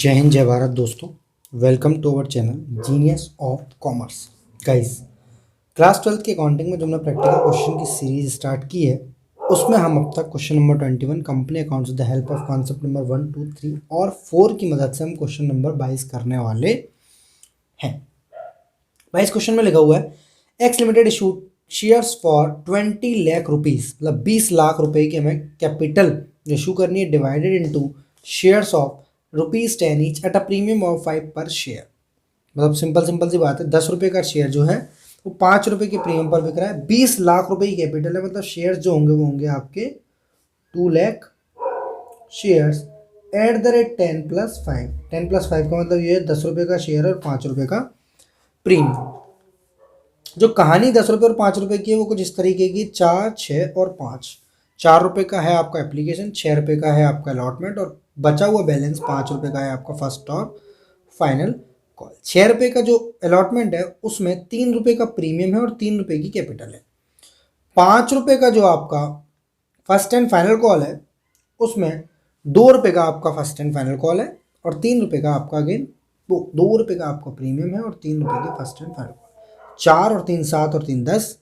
जय हिंद जय भारत दोस्तों। Welcome to our channel genius of commerce. Guys, class 12th के अकाउंटिंग में जो हमने प्रैक्टिकल क्वेश्चन की सीरीज स्टार्ट की है उसमें हम अब तक question number 21 company accounts with the help of concept number 1, 2, 3 और 4 की मदद से हम क्वेश्चन नंबर 22 करने वाले हैं। 22 क्वेश्चन में लिखा हुआ है x limited issued shares for 20 lakh rupees, मतलब 20 लाख रुपए की हमें कैपिटल इशू करनी है, divided into shares of ₹10 each at a premium of 5 पर शेयर। मतलब सिंपल सी बात है, 10 रुपये का शेयर जो है वो 5 रुपये के प्रीमियम पर बिक रहा है। 20 लाख रुपए की कैपिटल है, मतलब शेयर्स जो होंगे वो होंगे आपके 2 lakh shares at the rate 10+5। 10+5 का मतलब ये है 10 रुपये का शेयर और 5 रुपये का प्रीमियम। जो कहानी 10 रुपये और 5 रुपये की है वो कुछ इस तरीके की 4, 6 और 5। 4 रुपये का है आपका एप्लीकेशन, 6 रुपये का है आपका अलॉटमेंट और बचा हुआ बैलेंस 5 रुपये का है आपका फर्स्ट और फाइनल कॉल। 6 रुपये का जो अलॉटमेंट है उसमें 3 रुपये का प्रीमियम है और 3 रुपये की कैपिटल है। 5 रुपये का जो आपका फर्स्ट एंड फाइनल कॉल है उसमें 2 रुपये का आपका फर्स्ट एंड फाइनल कॉल है और 3 रुपये का आपका अगेन 2 रुपये का आपका प्रीमियम है और 3 रुपये की फर्स्ट एंड फाइनल कॉल। 4 और 3 7 और 3 10,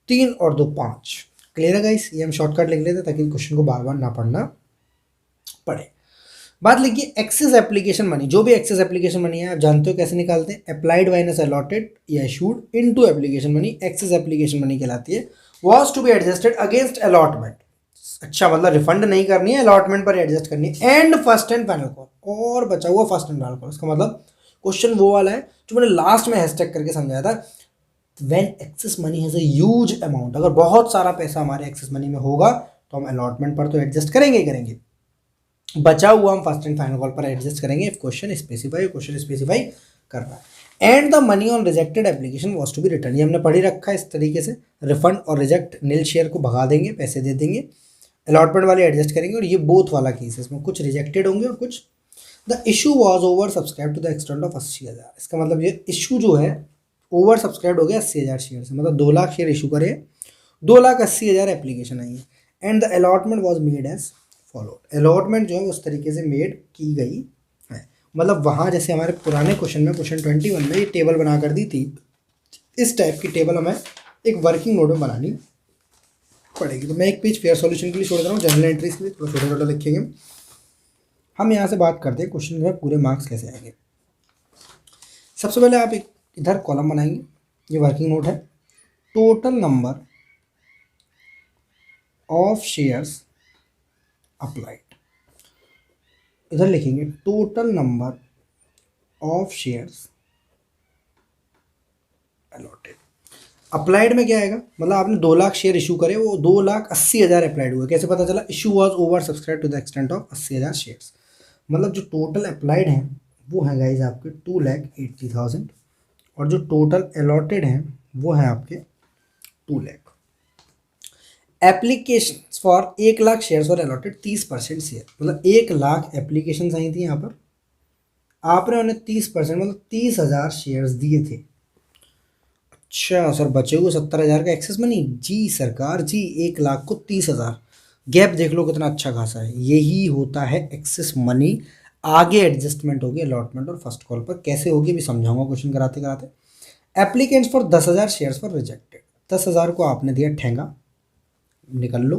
3 और 2 5। क्लियर है गाइस? ये हम शॉर्टकट लिख लेते ताकि क्वेश्चन को बार बार ना पढ़ना पड़े। बात लिखिए एक्सेस एप्लीकेशन मनी। जो भी एक्सेस एप्लीकेशन मनी है आप जानते हो कैसे निकालते हैं, अप्लाइड माइनस अलॉटेड या issued into application money. Excess application money कहलाती है। Was to be adjusted against allotment. अच्छा, मतलब रिफंड नहीं करनी है, अलॉटमेंट पर एडजस्ट करनी है। And first and final call, और बचा हुआ फर्स्ट एंड फाइनल कॉल। इसका मतलब क्वेश्चन वो वाला है जो मैंने लास्ट में हैशटैग करके समझाया था, when excess money has a huge amount. अगर बहुत सारा पैसा हमारे एक्सेस मनी में होगा तो हम अलॉटमेंट पर तो एडजस्ट करेंगे ही करेंगे, बचा हुआ हम फर्स्ट एंड फाइनल कॉल पर एडजस्ट करेंगे इफ क्वेश्चन स्पेसिफाई कर रहा है। And the money on rejected application was to be return. ये हमने पढ़ ही रखा है इस तरीके से, रिफंड और रिजेक्ट नील शेयर को भगा देंगे, पैसे दे देंगे, अलॉटमेंट वाले एडजस्ट करेंगे। और ये बोथ वाला केस है, इसमें कुछ रिजेक्टेड होंगे और कुछ। The issue was over subscribe to the extent of 80,000। इसका मतलब ये इशू जो है ओवर सब्सक्राइब हो गया 80,000 शेयर से, मतलब 2 लाख शेयर इशू करे, 2,80,000 एप्लीकेशन आई है। And the allotment was made as followed. Allotment जो है उस तरीके से मेड की गई है। मतलब वहाँ जैसे हमारे पुराने क्वेश्चन में, क्वेश्चन 21 में ये टेबल बना कर दी थी, इस टाइप की टेबल हमें एक वर्किंग नोट में बनानी पड़ेगी। तो मैं एक पेज फेयर सॉल्यूशन के लिए छोड़ दे रहा हूँ, जनरल एंट्रीज के लिए थोड़ा छोटा छोटा लिखेंगे। हम यहाँ से बात करते हैं क्वेश्चन में पूरे मार्क्स कैसे आएंगे। सबसे पहले आप एक इधर कॉलम बनाएंगे, ये वर्किंग नोट है। Total number of shares applied, इधर लिखेंगे total number of shares allotted. Applied में क्या आएगा, मतलब आपने 2 लाख शेयर इशू करे, वो 2,80,000 अप्लाइड हुए। कैसे पता चला? Issue was over subscribe to the extent of 80,000 shares. मतलब जो टोटल अप्लाइड हैं वो है गाइज आपके 2,80,000 और जो टोटल अलॉटेड हैं वो है आपके 2 lakh. Application for 1 lakh shares for allotted 30% share, मतलब 1 लाख एप्लीकेशन आई थी यहाँ पर, आपने उन्हें 30% मतलब 30,000 शेयर्स दिए थे। अच्छा सर, बचे हुए 70,000 का एक्सेस मनी? जी सरकार जी, 1 लाख को 30,000, गैप देख लो कितना अच्छा खासा है। यही होता है एक्सेस मनी। आगे एडजस्टमेंट होगी अलॉटमेंट और फर्स्ट कॉल पर, कैसे होगी भी समझाऊंगा क्वेश्चन कराते कराते। Applicants for 10,000 shares for rejected, 10,000 को आपने दिया ठेंगा, निकल लो।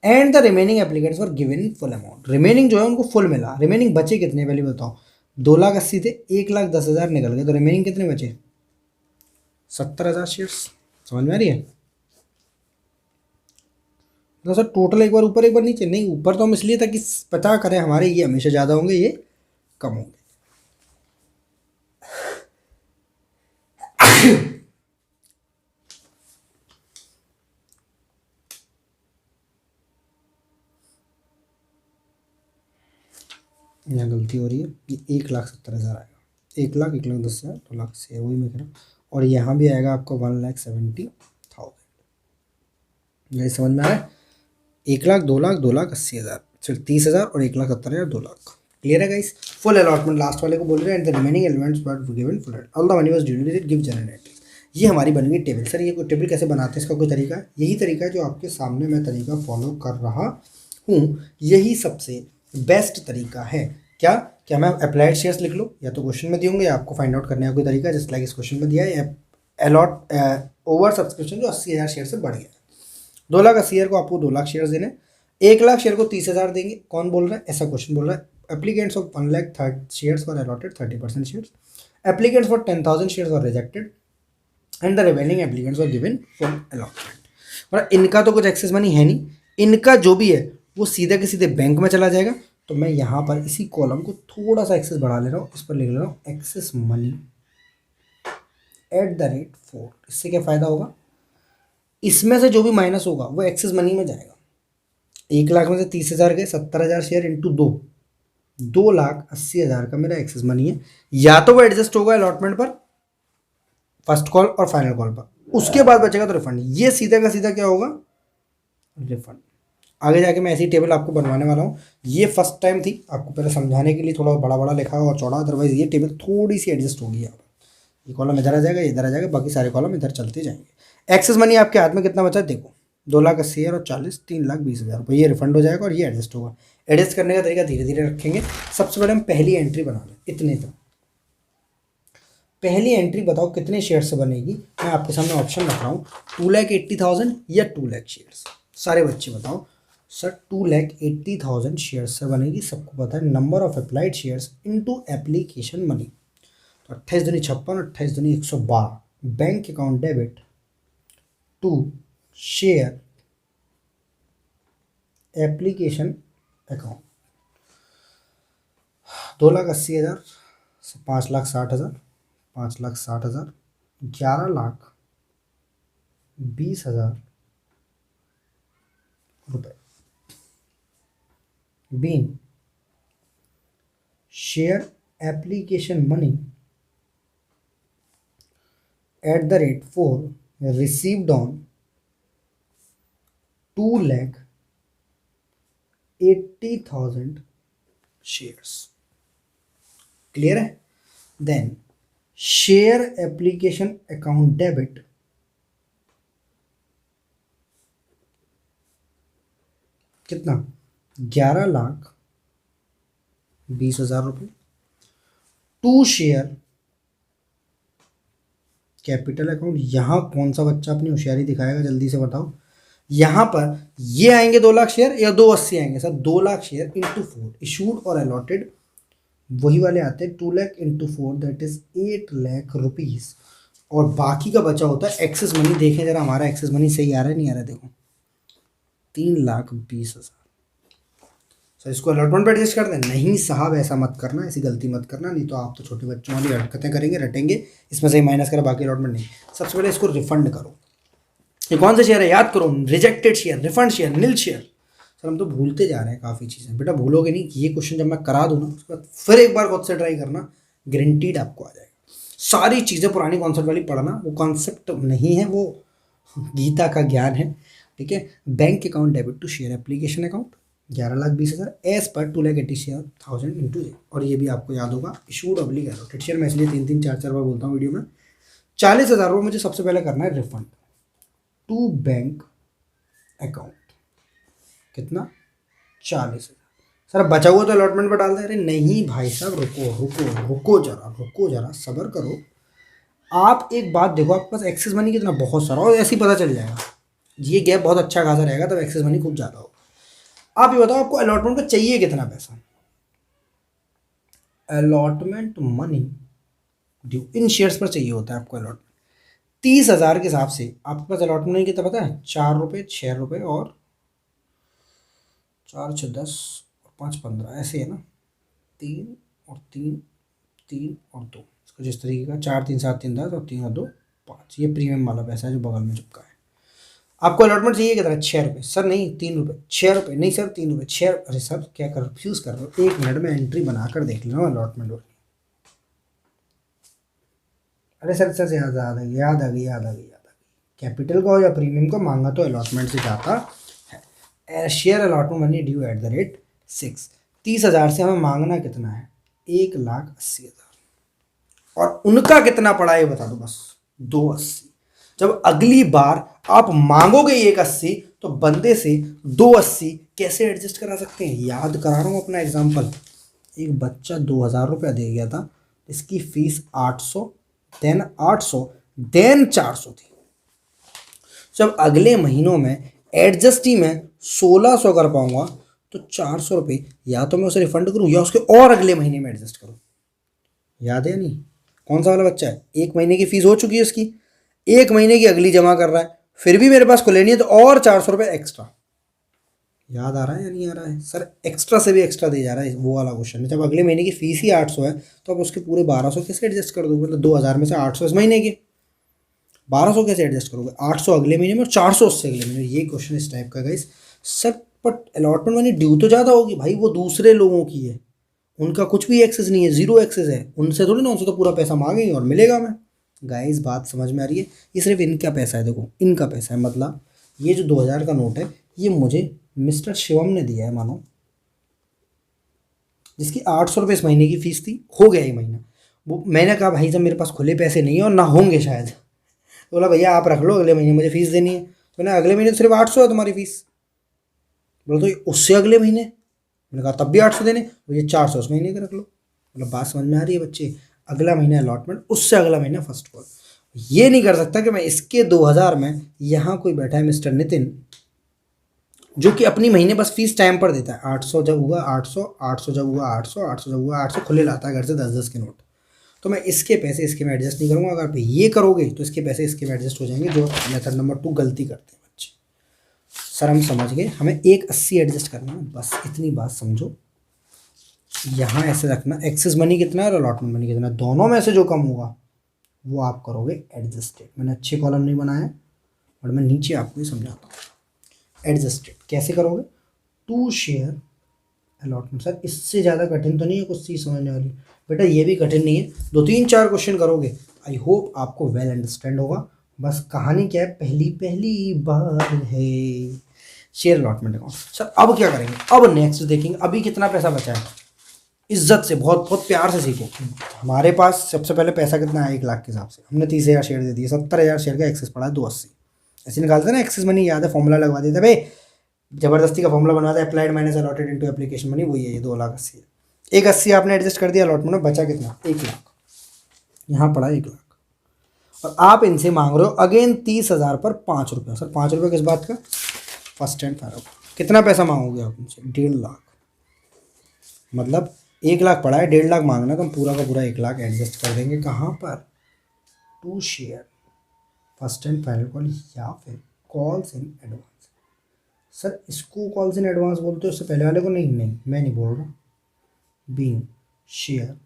And the remaining applicants for given in full amount, remaining जो है उनको फुल मिला। रिमेनिंग बचे कितने पहले बताओ? 2,80,000 थे, 1,10,000 निकल गए, तो रिमेनिंग कितने बचे? 70,000 शेयर्स। समझ में आ रही है? तो सर टोटल एक बार ऊपर एक बार नीचे नहीं, ऊपर तो हम इसलिए ताकि पता करें हमारे ये हमेशा ज़्यादा होंगे ये कम होंगे। यहाँ गलती हो रही है, ये 1,70,000 आएगा, 1 लाख 1,10,000 2 लाख से वही मैं कह रहा हूँ। और यहाँ भी आएगा आपको 1,70,000। ये समझ में आ रहा है? 1 लाख 2 लाख 2,80,000, सिर्फ 30,000 और 1,70,000 2 लाख। क्लियर है गाइस? फुल अलॉटमेंट लास्ट वाले को बोल रहे हैं। And the remaining elements were given full all the money was due give general entries. ये हमारी बन गई टेबल। सर ये कोई टेबल कैसे बनाते हैं, इसका कोई तरीका है? यही तरीका है जो आपके सामने मैं तरीका फॉलो कर रहा हूँ, यही सबसे बेस्ट तरीका है। क्या क्या मैं अप्लाइड शेयर्स लिख लो, या तो क्वेश्चन में दिए या आपको फाइंड आउट करने का कोई तरीका, जस्ट लाइक इस क्वेश्चन में दिया है अलॉट ओवर सब्सक्रिप्शन जो 80,000 शेयर से बढ़ गया, 2,80,000 को आपको 2 लाख शेयर्स देने, 1 लाख शेयर को 30,000 देंगे। कौन बोल रहा है? ऐसा क्वेश्चन बोल रहा है। Applicants of 1 lakh shares for allotted 30% shares, applicants for 10,000 shares for rejected and the remaining applicants for given for allotment. मतलब इनका तो कुछ एक्सेस मनी है नहीं, इनका जो भी है वो सीधे के सीधे बैंक में चला जाएगा। तो मैं यहाँ पर इसी कॉलम को थोड़ा सा एक्सेस बढ़ा ले रहा हूँ, इस पर लिख ले रहा हूँ एक्सेस मनी @4। इससे क्या फ़ायदा होगा? इसमें से जो भी माइनस होगा वो एक्सेस मनी में जाएगा। 1 लाख में से 30,000 गए, 70,000 शेयर इंटू 2,80,000 का मेरा एक्सेस मनी है। या तो वो एडजस्ट होगा अलॉटमेंट पर, फर्स्ट कॉल और फाइनल कॉल पर, उसके बाद बचेगा तो रिफंड। ये सीधा का सीधा क्या होगा? रिफंड। आगे जाके मैं ऐसी टेबल आपको बनवाने वाला हूँ। ये फर्स्ट टाइम थी, आपको पहले समझाने के लिए थोड़ा बड़ा बड़ा लिखा और चौड़ा, अदरवाइज ये टेबल थोड़ी सी एडजस्ट होगी। यहाँ पर ये कॉलम इधर आ जाएगा, इधर आ जाएगा, बाकी सारे कॉलम इधर चलते जाएंगे। एक्सेस मनी आपके हाथ में कितना बचा देखो, 2,80,000 और 40, 3,20,000 रुपये। ये रिफंड हो जाएगा और ये एडजस्ट होगा। एडजस्ट करने का तरीका धीरे धीरे रखेंगे। सबसे पहले हम पहली एंट्री बना लें, इतने तक। पहली एंट्री बताओ कितने शेयर से बनेगी? मैं आपके सामने ऑप्शन रख रहा हूँ, 2,80,000 या 2 लाख शेयर्स। सारे बच्चे बताओ सर 2,80,000 शेयर्स से बनेगी। सबको पता है number of applied shares into application money. तो 28 दूनी 56, 28 दूनी 112। Bank account debit to share application account. 2,80,000 से 5,60,000, 5,60,000, 11,20,000 रुपये being share application money @4 received on 2,80,000 shares. Clear है? Then share application account debit कितना? 11,20,000 रुपये टू शेयर कैपिटल अकाउंट। यहाँ कौन सा बच्चा अपनी होशियारी दिखाएगा, जल्दी से बताओ। यहाँ पर ये आएंगे 2 लाख शेयर या 2,80 आएंगे? Sir 2 lakh share into 4 issued और अलॉटेड, वही वाले आते हैं। 2 lakh into 4 that is 8 lakh rupees. और बाकी का बचा होता है एक्सेस मनी। देखें जरा हमारा एक्सेस मनी सही आ रहा है नहीं आ रहा है? देखो 3,20,000। सर इसको अलॉटमेंट पर एडजस्ट कर दें? नहीं साहब, ऐसा मत करना, ऐसी गलती मत करना, नहीं तो आप तो छोटे बच्चों वाली हरकतें करेंगे, रटेंगे, इसमें से ही माइनस करें, बाकी अलॉटमेंट नहीं। सबसे पहले इसको रिफंड करो। ये कौन से शेयर है याद करो? रिजेक्टेड शेयर, रिफंड शेयर, नील शेयर। सर हम तो भूलते जा रहे हैं काफ़ी चीज़ें। बेटा भूलोगे नहीं, ये क्वेश्चन जब मैं करा दूँ ना उसके बाद फिर एक बार खुद से ट्राई करना, गारंटीड आपको आ जाएगा। सारी चीज़ें पुरानी कॉन्सेप्ट वाली पढ़ना, वो कॉन्सेप्ट नहीं है, वो गीता का ज्ञान है। ठीक है? Bank account debit to share application account 11,20,000 as per 2,80,000 into. और ये भी आपको याद होगा इशूड ऑब्लिक अलॉटेड शेयर। मैं इसलिए 3-3 4-4 बार बोलता हूँ वीडियो में। 40,000 रुपये मुझे सबसे पहले करना है रिफंड टू बैंक अकाउंट। कितना? 40,000। सर बचा हुआ तो अलॉटमेंट पर डाल दे। अरे नहीं भाई साहब, रुको जरा सब्र करो। आप एक बात देखो, आपके पास एक्सेस मनी कितना बहुत सारा और ऐसे ही पता चल जाएगा। ये गैप बहुत अच्छा खासा रहेगा, तब एक्सेस मनी खूब ज़्यादा होगा। आप ये बताओ आपको अलॉटमेंट का चाहिए कितना पैसा? अलॉटमेंट मनी ड्यू इन शेयर्स पर चाहिए होता है आपको अलॉटमेंट। 30,000 के हिसाब से आपके पास अलॉटमेंट मनी कितना पता है? 4 रुपये, 6 रुपये और 4 6 10 और 5 15, ऐसे है ना। 3 और 3, 3 और 2, इसको जिस तरीके का 4 3 7 3 10 और 3 और 2 5। ये प्रीमियम वाला पैसा है जो बगल में चिपका है। आपको अलॉटमेंट चाहिए कितना? 6 रुपये। सर नहीं 3 रुपये। 6 रुपये नहीं सर 3 रुपये 6। अरे सर क्या कंफ्यूज कर रहे हो? 1 मिनट में एंट्री बनाकर देख लेना अलॉटमेंट वाली। अरे सर याद आ गई। कैपिटल का हो या प्रीमियम का, मांगा तो अलॉटमेंट से जाता है। Share allotment money due @6। 30,000 से हमें मांगना कितना है? 1,80,000। और उनका कितना पड़ा ये बता दो बस, 2,80। जब अगली बार आप मांगोगे 1,80 तो बंदे से 2,80 कैसे एडजस्ट करा सकते हैं? याद करा रहा हूँ अपना एग्जाम्पल। एक बच्चा 2,000 रुपया दे गया था, इसकी फीस 800, देन 800, देन 400 थी। जब अगले महीनों में एडजस्ट ही मैं 1600 कर पाऊंगा तो 400 रुपये या तो मैं उसे रिफंड करूँ या उसके और अगले महीने में एडजस्ट करूँ। याद है नहीं? कौन सा वाला बच्चा है? 1 महीने की फीस हो चुकी है उसकी, 1 महीने की अगली जमा कर रहा है, फिर भी मेरे पास खुले नहीं है तो और 400 रुपये एक्स्ट्रा। याद आ रहा है या नहीं आ रहा है? सर एक्स्ट्रा से भी एक्स्ट्रा दे जा रहा है, वो वाला क्वेश्चन है। जब अगले महीने की फीस ही 800 है तो अब उसके पूरे 1200 कैसे एडजस्ट कर दोगे? मतलब 2000 में से 800 इस महीने के, 1200 कैसे एडजस्ट करोगे? 800 अगले महीने में और 400 उससे अगले महीने में। ये क्वेश्चन इस टाइप का guys. Sir but allotment money due तो ज़्यादा होगी भाई, वो दूसरे लोगों की है, उनका कुछ भी एक्सेस नहीं है, जीरो एक्सेस है, उनसे थोड़ी ना, उनसे तो पूरा पैसा मांगेंगे और मिलेगा मैं। गाइस बात समझ में आ रही है? ये सिर्फ इनका पैसा है, देखो इनका पैसा है। मतलब ये जो 2000 का नोट है ये मुझे मिस्टर शिवम ने दिया है, मानो, जिसकी 800 रुपये इस महीने की फीस थी, हो गया ये महीना। वो मैंने कहा भाई जब मेरे पास खुले पैसे नहीं है और ना होंगे शायद, तो बोला भैया आप रख लो, अगले महीने मुझे फीस देनी है। तो मैंने अगले महीने तो सिर्फ 800 है तुम्हारी फीस। बोला तो उससे अगले महीने, मैंने कहा तब भी 800 देने, तो ये 400 उस महीने के रख लो। मतलब बात समझ में आ रही है बच्चे? अगला महीना अलॉटमेंट, उससे अगला महीना फर्स्ट कॉल। ये नहीं कर सकता कि मैं इसके 2000 में, यहाँ कोई बैठा है मिस्टर नितिन जो कि अपनी महीने बस फीस टाइम पर देता है, 800 जब हुआ 800, 800 जब हुआ 800, 800 जब हुआ 800 खुले लाता है घर से 10-10 के नोट। तो मैं इसके पैसे इसके में एडजस्ट नहीं करूँगा। अगर आप ये करोगे तो इसके पैसे इसके में एडजस्ट हो जाएंगे, जो मेथड नंबर 2 गलती करते हैं बच्चे। सर हम समझ गए, हमें 180 एडजस्ट करना है, बस इतनी बात समझो। यहाँ ऐसे रखना, एक्सेस मनी कितना है और अलॉटमेंट मनी कितना है, दोनों में से जो कम होगा वो आप करोगे एडजस्टेड। मैंने अच्छे कॉलम नहीं बनाए और मैं नीचे आपको ये समझाता हूँ। एडजस्टेड कैसे करोगे? 2 शेयर अलॉटमेंट। सर इससे ज़्यादा कठिन तो नहीं है कुछ चीज़ समझने वाली? बेटा ये भी कठिन नहीं है, 2-3-4 क्वेश्चन करोगे, आई होप आपको वेल अंडरस्टैंड होगा। बस कहानी क्या है, पहली पहली बार है शेयर अलॉटमेंट अकाउंट। सर अब क्या करेंगे? अब नेक्स्ट देखेंगे अभी कितना पैसा बचा है। इज्जत से, बहुत बहुत प्यार से सीखो। हमारे पास सबसे पहले पैसा कितना है 1 लाख के हिसाब से, हमने 30,000 शेयर दे दिए, 70,000 शेयर का एक्सेस पड़ा है 280। ऐसे निकालते ना एक्सेस मनी, याद है फॉर्मूला लगवा देते भाई, जबरदस्ती का फॉर्मूला बनवाता है, applied minus allotted into application money, वही है ये 2,80,000। 180 आपने एडजस्ट कर दिया अलॉटमेंट में, बचा कितना? 1 लाख। यहाँ पड़ा 1 लाख और आप इनसे मांग रहे हो अगेन 30,000 पर 5 रुपया। सर 5 रुपये किस बात का? First and final. कितना पैसा मांगोगे आप उनसे? 1.5 लाख। मतलब 1 लाख पड़ा है, 1.5 लाख मांगना, तो हम पूरा का पूरा 1 लाख एडजस्ट कर देंगे। कहाँ पर? 2 share first and final call या फिर कॉल्स इन एडवांस। सर इसको कॉल्स इन एडवांस बोलते हो, उससे पहले वाले को? नहीं नहीं मैं नहीं बोल रहा। Being share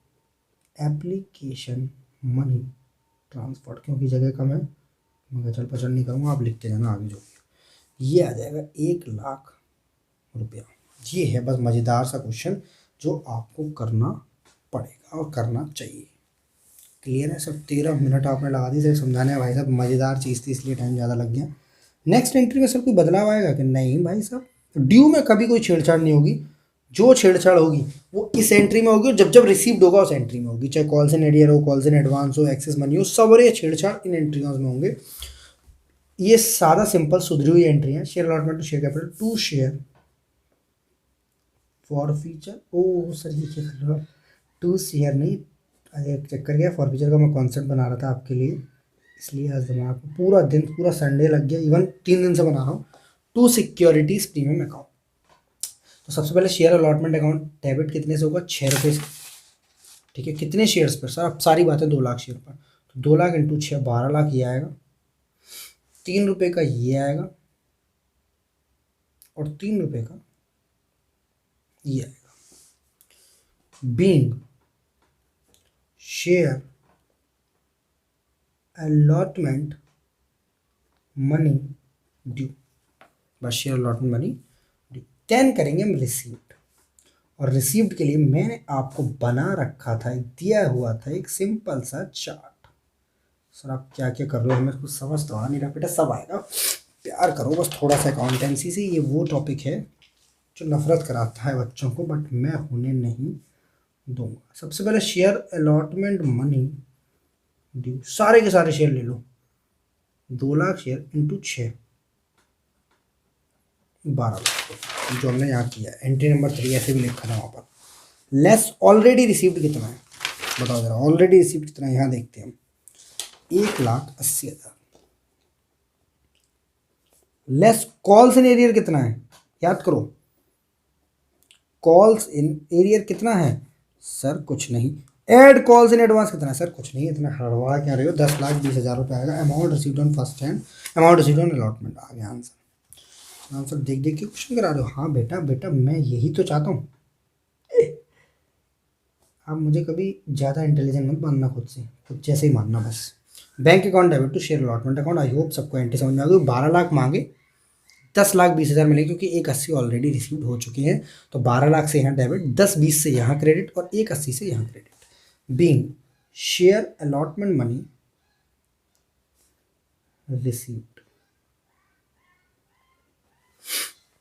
application money transfer, क्योंकि जगह कम है मैं चल पचल नहीं करूँगा, आप लिखते जाना आगे जो भी। ये आ जाएगा 1 लाख रुपया। ये है बस मज़ेदार सा क्वेश्चन जो आपको करना पड़ेगा और करना चाहिए। क्लियर है? सब 13 मिनट आपने लगा दी सिर्फ समझाने। भाई साहब मज़ेदार चीज़ थी इसलिए टाइम ज़्यादा लग गया। नेक्स्ट एंट्री में सर कोई बदलाव आएगा कि नहीं? भाई साहब ड्यू में कभी कोई छेड़छाड़ नहीं होगी, जो छेड़छाड़ होगी वो इस एंट्री में होगी और जब जब रिसीव्ड होगा उस एंट्री में होगी, चाहे कॉल्स इन एरियर हो, कॉल्स इन एडवांस हो, एक्सेस मनी हो, सब और ये छेड़छाड़ इन एंट्रीज में होंगे। ये सादा सिंपल सुधरी हुई एंट्री है। Share allotment to share capital, 2 share for feature. Oh sir ये क्या कर रहा हूँ? 2 शेयर नहीं, अरे चक्कर गया, फॉर फीचर का मैं कॉन्सेप्ट बना रहा था आपके लिए, इसलिए आज दिमाग को पूरा दिन, पूरा संडे लग गया, इवन 3 दिन से बना रहा हूँ। 2 सिक्योरिटीज़ प्रीमियम अकाउंट। तो सबसे पहले शेयर अलॉटमेंट अकाउंट डेबिट कितने से होगा? 6 रुपये से। ठीक है, कितने शेयर्स पर? सर अब सारी बातें 2 लाख शेयर पर, तो 2 लाख इंटू 6 12 लाख ये आएगा, 3 रुपये का ये आएगा और 3 रुपये का ये आएगा। Being share allotment money due, बस शेयर अलॉटमेंट मनी ड्यू। 10 करेंगे हम रिसीव्ड, और रिसीव्ड के लिए मैंने आपको बना रखा था, दिया हुआ था एक सिंपल सा चार्ट। सर आप क्या क्या कर रहे हो, हमें कुछ समझ तो आ नहीं रहा बेटा, सब आएगा, प्यार करो बस थोड़ा सा अकाउंटेंसी से। ये वो टॉपिक है जो नफरत कराता है बच्चों को, बट मैं होने नहीं दूंगा। सबसे पहले शेयर अलॉटमेंट मनी ड्यू, सारे के सारे शेयर ले लो, 2 लाख शेयर इंटू 6 12 लाख, जो हमने यहाँ किया। एंट्री नंबर 3 ऐसे भी लिखा था वहाँ पर, लेस ऑलरेडी रिसीव्ड कितना है बताओ जरा, ऑलरेडी रिसीव्ड कितना है यहाँ देखते हैं हम, 1,80,000। लेस कॉल्स इन एरियर कितना है, याद करो, कॉल्स इन एरियर कितना है सर, कुछ नहीं। एड कॉल्स इन एडवांस कितना है सर, कुछ नहीं। इतना हड़बड़ा क्या रहे हो, 10,20,000 रुपये आएगा। Amount received on first hand, amount received on allotment, आ गया आंसर। आंसर देख देख के क्वेश्चन करा रहे हो। हाँ बेटा बेटा मैं यही तो चाहता हूँ। आप मुझे कभी ज़्यादा इंटेलिजेंट मत मानना, खुद से खुद जैसे ही मानना बस। Bank account debit to share allotment account. I hope सबको एंट्री समझ में आ गई। 12 लाख मांगे, 10,20,000 मिले क्योंकि 1,80 ऑलरेडी रिसीव्ड हो चुके हैं। तो 12 लाख से यहाँ डेबिट, 10,20 से यहाँ क्रेडिट और 1,80 से यहाँ credit. Being share allotment money received.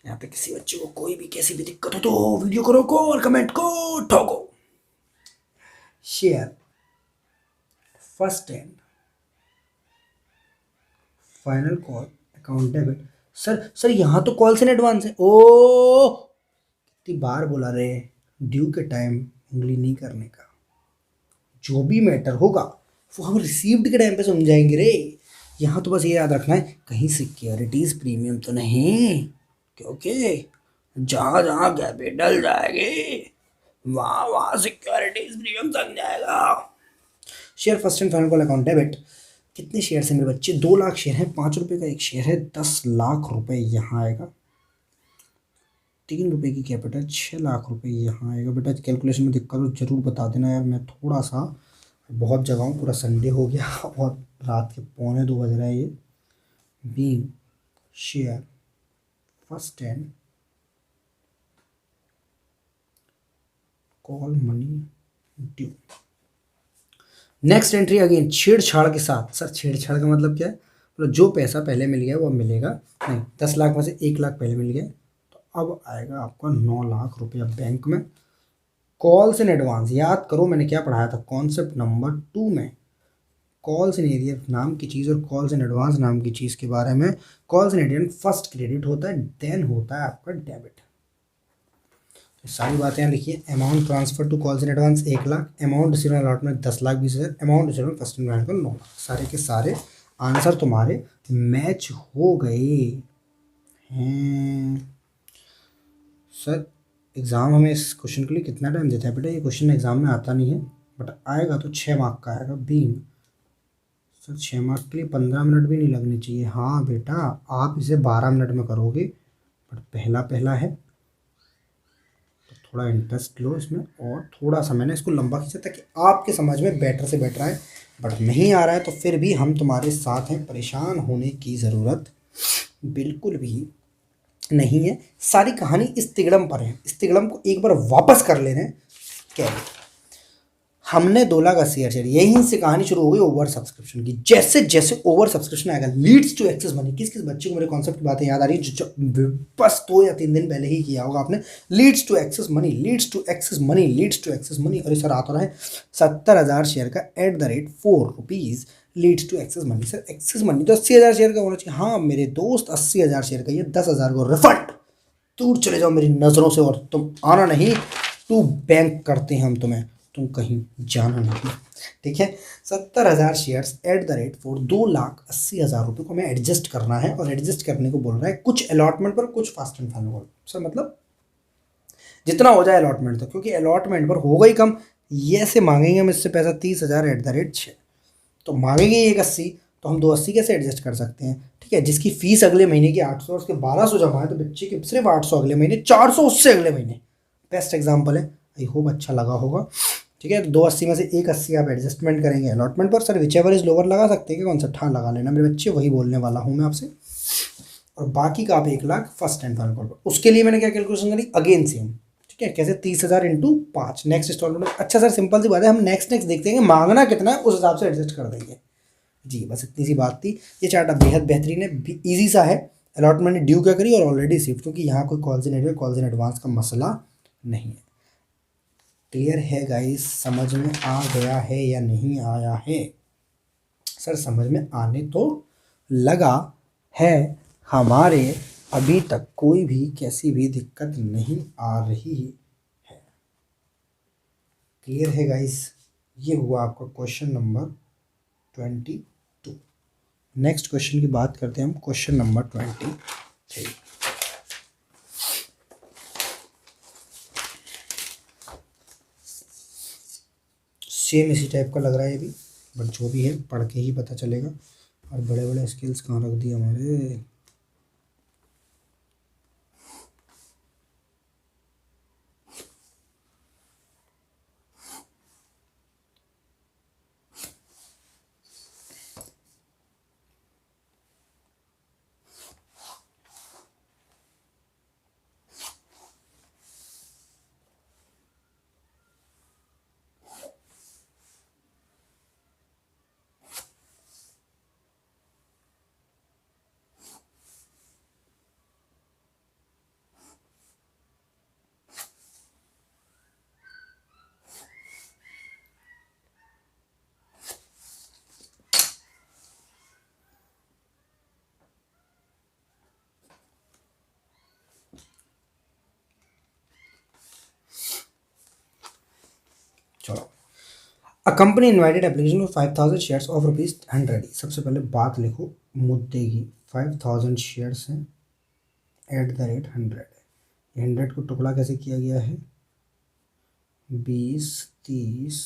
यहाँ पे किसी बच्चे को कोई भी कैसी भी दिक्कत हो तो वीडियो को रोको और कमेंट को ठोको। Share first hand final call account debit. Sir यहाँ तो कॉल्स इन एडवांस है। ओ कितनी बार बोला रे, ड्यू के टाइम उंगली नहीं करने का। जो भी मैटर होगा वो हम रिसीव्ड के टाइम पे समझाएंगे रे। यहाँ तो बस ये याद रखना है कहीं सिक्योरिटीज प्रीमियम तो नहीं, क्योंकि जहाँ जहाँ कैपिटल जाएगी वहाँ वहाँ सिक्योरिटीज प्रीमियम लग जाएगा। Share first and final call account debit. कितने शेयर हैं मेरे बच्चे, 2 लाख शेयर हैं, 5 रुपये का एक शेयर है, 10 लाख रुपए यहाँ आएगा। 3 रुपये की कैपिटल, 6 लाख रुपए यहाँ आएगा। बेटा कैलकुलेशन में दिक्कत हो जरूर बता देना यार, मैं थोड़ा सा बहुत जगह हूँ, पूरा संडे हो गया और रात के 1:45 बज रहा है ये। Being share first and call money due. Next entry again छेड़छाड़ के साथ। सर छेड़छाड़ का मतलब क्या है, मतलब जो पैसा पहले मिल गया वो मिलेगा नहीं। 10 लाख में से 1 लाख पहले मिल गया तो अब आएगा आपका 9 लाख रुपया बैंक में। कॉल्स इन एडवांस, याद करो मैंने क्या पढ़ाया था कॉन्सेप्ट नंबर 2 में, कॉल्स इन एरियर नाम की चीज़ और कॉल्स इन एडवांस नाम की चीज़ के बारे में। Calls in arrear first credit होता है, देन होता है आपका डेबिट। सारी बातें यहाँ लिखिए। Amount transfer to calls in advance 1 lakh, amount receive allotment 10,20,000, amount receive first in को 9 लाख। सारे के सारे आंसर तुम्हारे मैच हो गए हैं। सर एग्ज़ाम हमें इस क्वेश्चन के लिए कितना टाइम देता है बेटा, ये क्वेश्चन एग्ज़ाम में आता नहीं है बट आएगा तो 6 मार्क का आएगा। बीइंग सर 6 मार्क के लिए 15 मिनट भी नहीं लगने चाहिए। हाँ बेटा आप इसे 12 मिनट में करोगे बट पहला पहला है, थोड़ा इंटरेस्ट लो इसमें और थोड़ा सा मैंने इसको लंबा खींचा ताकि आपके समझ में बेटर से बेटर आए। बट नहीं आ रहा है तो फिर भी हम तुम्हारे साथ हैं, परेशान होने की ज़रूरत बिल्कुल भी नहीं है। सारी कहानी इस तिगड़म पर है, इस तिगड़म को एक बार वापस कर ले रहे हैं। क्या हमने 2,80,000 शेयर, यहीं से कहानी शुरू हो गई ओवर सब्सक्रिप्शन की। जैसे जैसे ओवर सब्सक्रिप्शन आएगा लीड्स टू एक्सेस मनी। किस किस बच्चे को मेरे कॉन्सेप्ट की बातें याद आ रही है जो बस 2 या 3 दिन पहले ही किया होगा आपने। Leads to excess money, leads to excess money, leads to excess money. और सर आता रहा है 70,000 शेयर का @ 4 rupees leads to excess money. Sir excess money तो 80,000 शेयर का होना चाहिए। हाँ मेरे दोस्त 80,000 शेयर का, ये 10,000 को रिफंड। दूर चले जाओ मेरी नज़रों से और तुम आना नहीं, टू बैंक करते हैं हम तुम्हें, तुम कहीं जाना नहीं। ठीक है 70,000 शेयर्स @ 4, 2,80,000 रुपये को हमें एडजस्ट करना है और एडजस्ट करने को बोल रहा है कुछ अलॉटमेंट पर कुछ fast and final call. Sir मतलब जितना हो जाए अलॉटमेंट तक, क्योंकि अलॉटमेंट पर होगा ही कम। ये से मांगेंगे हम इससे पैसा 30,000 @ 6, तो मांगेंगे 1,80, तो हम 2,80 कैसे एडजस्ट कर सकते हैं। ठीक है जिसकी फीस अगले महीने की 800 और उसके 1,200 जमा है तो बच्चे की सिर्फ 800 अगले महीने, 400 उससे अगले महीने। बेस्ट एग्जाम्पल है, आई होप अच्छा लगा होगा। ठीक है तो 2,80 में से 1,80 आप एडजस्टमेंट करेंगे अलॉटमेंट पर। Sir which ever is lower लगा सकते हैं क्या कॉन्सेप्ट, हाँ लगा लेना मेरे बच्चे, वही बोलने वाला हूँ मैं आपसे। और बाकी का आप 1 lakh first and final call पर। उसके लिए मैंने क्या कैलकुलेशन करी, अगेन सेम। ठीक है कैसे, 30,000 × 5 नेक्स्ट इंस्टॉलमेंट। अच्छा सर सिंपल सी बात है, हम नेक्स्ट देखते हैं मांगना कितना है उस हिसाब से एडजस्ट कर देंगे जी। बस इतनी सी बात थी। ये चार्ट बेहद बेहतरीन है, ईजी सा है। अलॉटमेंट ने ड्यू क्या करी और ऑलरेडी रिसीव्ड, क्योंकि यहाँ कोई calls in advance calls in advance का मसला नहीं है। क्लियर है गाइस, समझ में आ गया है या नहीं आया है। सर समझ में आने तो लगा है, हमारे अभी तक कोई भी कैसी भी दिक्कत नहीं आ रही है। क्लियर है गाइस? ये हुआ आपका क्वेश्चन नंबर 22। नेक्स्ट क्वेश्चन की बात करते हैं हम, क्वेश्चन नंबर 23। सेम इसी टाइप का लग रहा है ये भी, बट जो भी है पढ़ के ही पता चलेगा। और बड़े बड़े स्किल्स कहाँ रख दिए हमारे। चलो, a company invited application for 5000 shares of ₹100। सबसे पहले बात लिखो मुद्दे की। 5000 शेयर्स हैं एट द रेट 100 है। 100 को टुकड़ा कैसे किया गया है? 20, 30,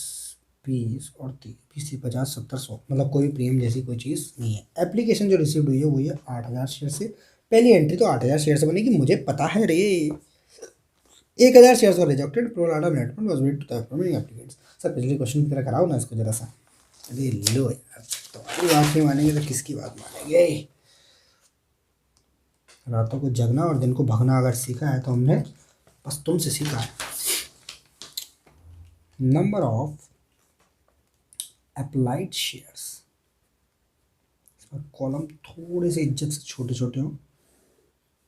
20 और 30, 20, 30, 50, 70, 100, मतलब कोई प्रीमियम जैसी कोई चीज़ नहीं है। एप्लीकेशन जो रिसीव हुई है वो ये 8000 शेयर से। पहली एंट्री तो 8000 शेयर से बनेगी, मुझे पता है रे। 1000 shares were rejected, pro rata network was made to the payment applicants. Sir पिछले क्वेश्चन की तरह कराओ ना इसको जरा सा। अरे लो यार, तुम्हारी बात नहीं मानेंगे तो किसकी बात मानेंगे। रातों को जगना और दिन को भगना अगर सीखा है तो हमने बस तुमसे सीखा है। Number of applied shares, column थोड़े से इज्जत से छोटे छोटे हों।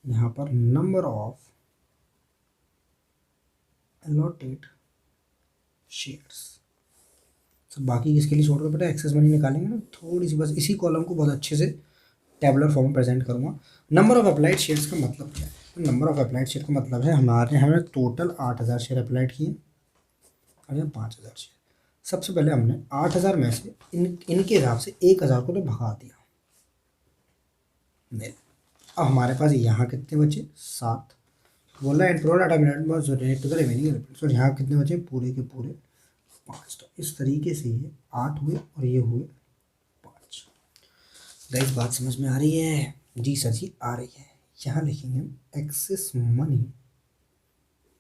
यहाँ पर नंबर ऑफ अलॉटेड शेयर्स। तो बाकी किसके लिए छोड़ दो बेटा, एक्सेस मनी निकालेंगे ना थोड़ी सी, बस इसी कॉलम को बहुत अच्छे से टेबलर फॉर्म में प्रेजेंट करूँगा। नंबर ऑफ अप्लाइड शेयर्स का मतलब क्या है? नंबर ऑफ अप्लाइड शेयर का मतलब है हमने टोटल 8000 शेयर अप्लाइड किए और यहाँ 5000 शेयर। सबसे पहले हमने 8000 में से इनके हिसाब से 1000 को तो भगा दिया। नहीं, अब हमारे पास यहाँ कितने बचे? 7। बोल रहा है सो यहाँ कितने बचे? पूरे के पूरे 5। तो इस तरीके से ये 8 हुए और ये हुए 5। गाइस बात समझ में आ रही है? जी सर जी आ रही है। यहाँ लिखेंगे हम excess money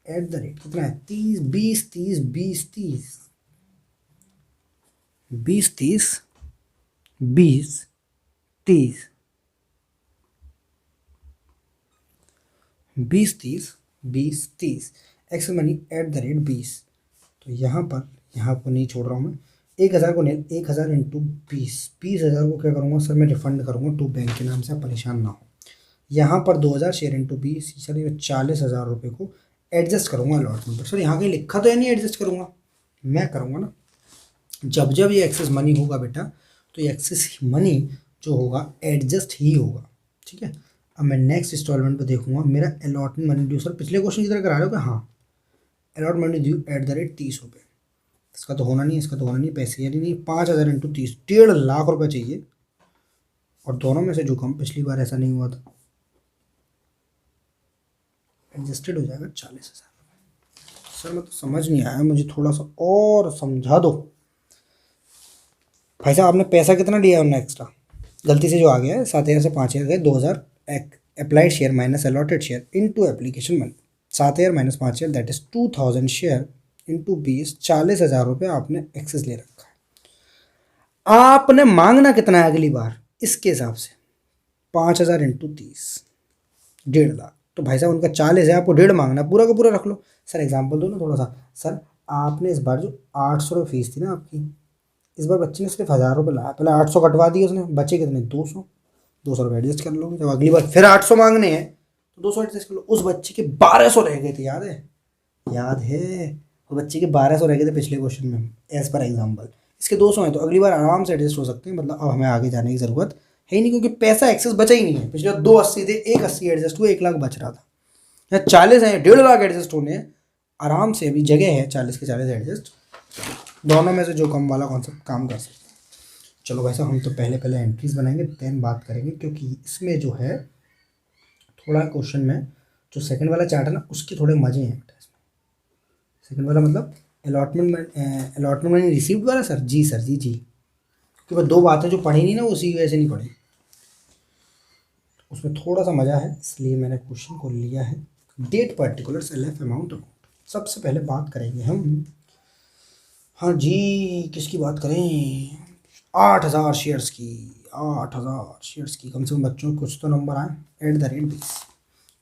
at the rate कितना है? 30, 20, 30, 20, 30, 20, 30, 20, 30, 20, 30, 20, 30 excess money at the rate 20। तो यहाँ को नहीं छोड़ रहा हूँ मैं। 1000 को नहीं, 1000 इंटू 20, 20,000 को क्या करूँगा सर मैं रिफंड करूँगा टू बैंक के नाम से, आप परेशान ना हो। यहाँ पर 2000 शेयर इंटू 20, चलिए 40,000 रुपये को एडजस्ट करूँगा अलॉटमेंट पर। सर यहाँ कहीं लिखा तो है नहीं एडजस्ट करूँगा, मैं करूँगा ना। जब जब ये एक्सेस मनी होगा बेटा तो ये एक्सेस मनी जो होगा एडजस्ट ही होगा, ठीक है। अब मैं नेक्स्ट इंस्टॉलमेंट पे देखूंगा मेरा अलॉटमेंट मनी ड्यू। सर पिछले क्वेश्चन की तरह करा रहे हो? हाँ, allotment money due at the rate 30 रुपये। इसका तो होना नहीं, इसका तो होना नहीं, पैसे यानी नहीं। 5000 इंटू 30, 1.5 लाख रुपये चाहिए। और दोनों में से जो कम, पिछली बार ऐसा नहीं हुआ था, एडजस्टेड हो जाएगा 40,000 रुपये। सर मैं तो समझ नहीं आया, मुझे थोड़ा सा और समझा दो। भाई साहब आपने पैसा कितना लिया उन्हें एक्स्ट्रा? गलती से जो आ गया है 7000 से 5000 गए, 2000 applied share minus allotted share into application money. 7000 minus 5000 that is 2000 share into 20, 40,000 रुपये आपने एक्सेस ले रखा है। आपने मांगना कितना है अगली बार इसके हिसाब से? 5000 इंटू 30, 1.5 लाख। तो भाई साहब उनका 40 है, आपको 1.5 मांगना, पूरा का पूरा रख लो। सर एग्जाम्पल दो ना थोड़ा सा। सर आपने इस बार जो 800 रुपये फीस थी ना आपकी, इस बार बच्चे ने सिर्फ 1000 रुपये लाया, पहले 800 कटवा दिए उसने, बचे कितने? 200। 200 रुपये एडजस्ट कर लोगे। जब अगली बार फिर 800 मांगने हैं तो 200 एडजस्ट कर लो। उस बच्चे के 1200 रह गए थे, याद है? याद है, उस बच्चे के 1200 रह गए थे पिछले क्वेश्चन में एज पर एग्जाम्पल। इसके 200 हैं तो अगली बार आराम से एडजस्ट हो सकते हैं। मतलब अब हमें आगे जाने की ज़रूरत है ही नहीं, क्योंकि पैसा एक्सेस बचा ही नहीं है। पिछले 280 थे, 180 एडजस्ट हुए, 1 लाख बच रहा था। या 40 है, 1.5 लाख एडजस्ट होने हैं आराम से, अभी जगह है 40 के 40 एडजस्ट। दोनों में से जो कम वाला कॉन्सेप्ट काम कर सकते हैं। चलो वैसे हम तो पहले पहले एंट्रीज बनाएंगे देन बात करेंगे, क्योंकि इसमें जो है थोड़ा क्वेश्चन में जो सेकंड वाला चार्ट है ना उसके थोड़े मजे हैं बेटा इसमें। सेकंड वाला मतलब अलॉटमेंट मैंने रिसीव्ड वाला सर जी, सर जी क्योंकि बस दो बातें जो पढ़ी नहीं ना उसी की वजह से नहीं पढ़ी, उसमें थोड़ा सा मज़ा है इसलिए मैंने क्वेश्चन को लिया है। Date particular LF amount amount सबसे पहले बात करेंगे हम। हाँ जी, किसकी बात करें? 8,000 शेयर्स की। 8,000 शेयर्स की, कम से कम बच्चों को कुछ तो नंबर आए। @ 20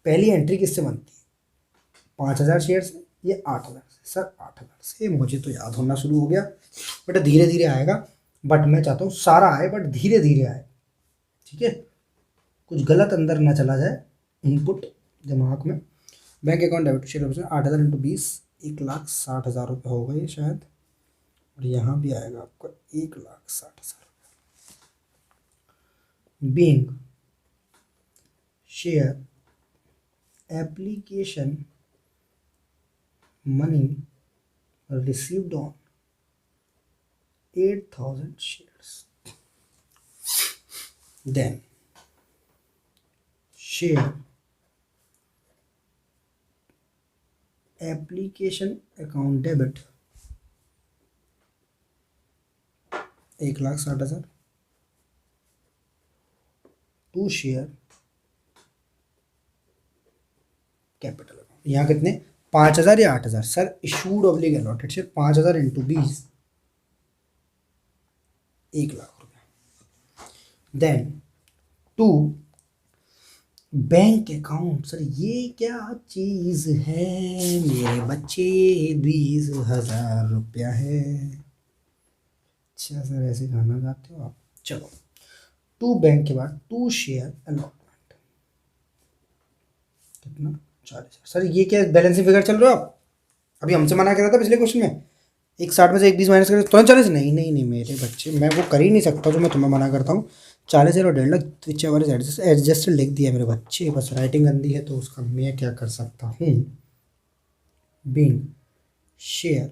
पहली एंट्री किससे बनती है? 5,000 शेयर से, ये 8,000 से। सर 8,000 से मुझे तो याद होना शुरू हो गया, बट धीरे धीरे आएगा। बट मैं चाहता हूँ सारा आए बट धीरे धीरे आए, ठीक है, कुछ गलत अंदर ना चला जाए इनपुट दिमाग में। बैंक अकाउंट डेबिट शेयर 8,000 × 20 1,60,000 रुपये होगा ये शायद, और यहाँ भी आएगा आपका 1,60,000 रुपये। Being share application money received on 8,000 shares, then share application account debit 1,60,000 to share capital account. यहाँ कितने? 5,000 या 8,000? Sir issued oblique allotted share 5,000 × 20 1,00,000 रुपये। Then to bank account. Sir ये क्या चीज़ है मेरे बच्चे? 20,000 रुपया है। अच्छा सर ऐसे गाना गाते हो आप? चलो, टू बैंक के बाद टू शेयर अलॉटमेंट कितना? 40,000। सर ये क्या बैलेंसिंग फिगर चल रहे हो आप? अभी हमसे मना कर रहा था पिछले क्वेश्चन में, 1,60 में से 1,20 माइनस करके तुरंत 40। नहीं नहीं नहीं मेरे बच्चे, मैं वो कर ही नहीं सकता जो मैं तुम्हें मना करता हूँ। 40,000 और 1,50,000 विच एवर इज एडजस्ट लिख दिया मेरे बच्चे, बस राइटिंग गंदी है तो उसका मैं क्या कर सकता हूँ। Being share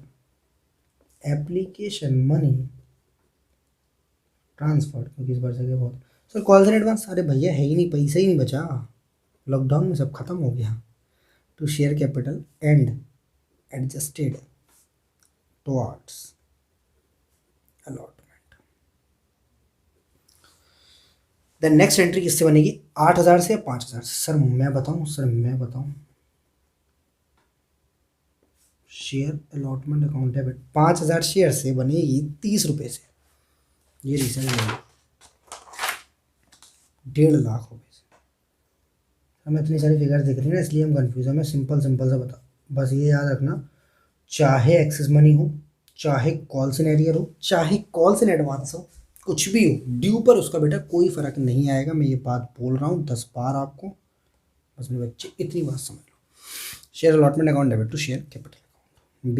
application money transfer, क्योंकि इस बार जगह बहुत। सर कॉल से एडवांस? अरे भैया है ही नहीं, पैसा ही नहीं बचा, लॉकडाउन में सब खत्म हो गया। To share capital and adjusted towards allotment. Then next entry किससे बनेगी? 8,000 से या 5,000 से? सर मैं बताऊं, share allotment account debit 5,000 share से बनेगी 30 रुपये से। ये रीजन है 1,50,000 रुपये से। हमें इतनी सारी फिगर्स दिख रही है ना इसलिए हम कंफ्यूज है। मैं सिंपल सा बता, बस ये याद रखना, चाहे एक्सेस मनी हो, चाहे कॉल से एरियर हो, चाहे कॉल से एडवांस हो, कुछ भी हो, ड्यू पर उसका बेटा कोई फ़र्क नहीं आएगा। मैं ये बात बोल रहा हूँ 10 बार आपको, बस मेरे बच्चे इतनी बात समझ लो। Share allotment account debit to share capital account.